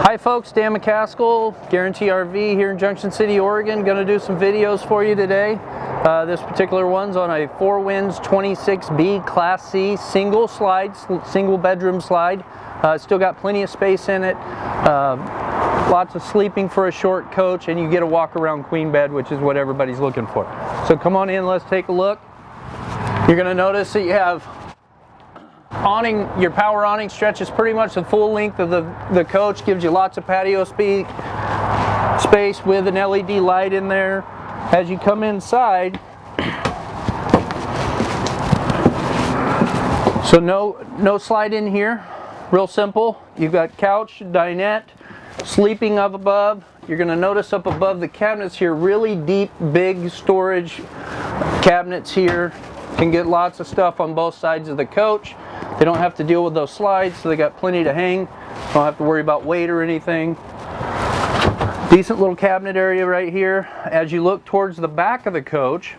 Hi folks, Dan McCaskill, Guarantee RV here in Junction City, Oregon. Going to do some videos for you today. This particular one's on a Four Winds 26B Class C single slide, single bedroom slide. Still got plenty of space in it. Lots of sleeping for a short coach, and you get a walk around queen bed, which is what everybody's looking for. So come on in, let's take a look. You're going to notice that you have awning. Your power awning stretches pretty much the full length of the coach, gives you lots of patio space with an LED light in there. As you come inside, so no slide in here, real simple. You've got couch, dinette, sleeping up above. You're going to notice up above the cabinets here, really deep, big storage cabinets here. Can get lots of stuff on both sides of the coach. They don't have to deal with those slides, so they got plenty to hang. Don't have to worry about weight or anything. Decent little cabinet area right here. As you look towards the back of the coach,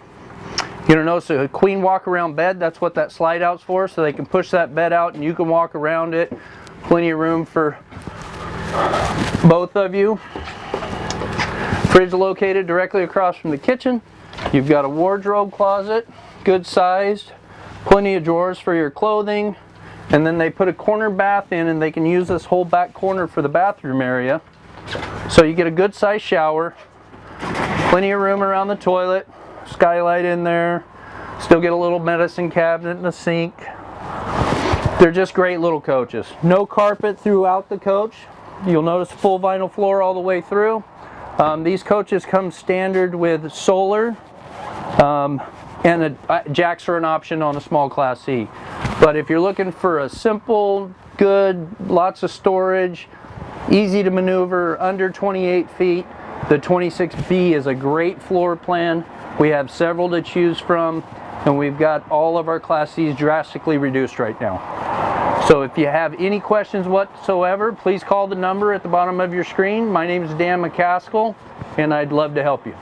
you're gonna notice a queen walk around bed. That's what that slide out's for, so they can push that bed out and you can walk around it. Plenty of room for both of you. Fridge located directly across from the kitchen. You've got a wardrobe closet, good sized. Plenty of drawers for your clothing, and then they put a corner bath in, and they can use this whole back corner for the bathroom area. So you get a good sized shower, plenty of room around the toilet, skylight in there, still get a little medicine cabinet and a sink. They're just great little coaches. No carpet throughout the coach. You'll notice full vinyl floor all the way through. These coaches come standard with solar. And jacks are an option on a small Class C. But if you're looking for a simple, good, lots of storage, easy to maneuver, under 28 feet, the 26B is a great floor plan. We have several to choose from, and we've got all of our Class Cs drastically reduced right now. So if you have any questions whatsoever, please call the number at the bottom of your screen. My name is Dan McCaskill, and I'd love to help you.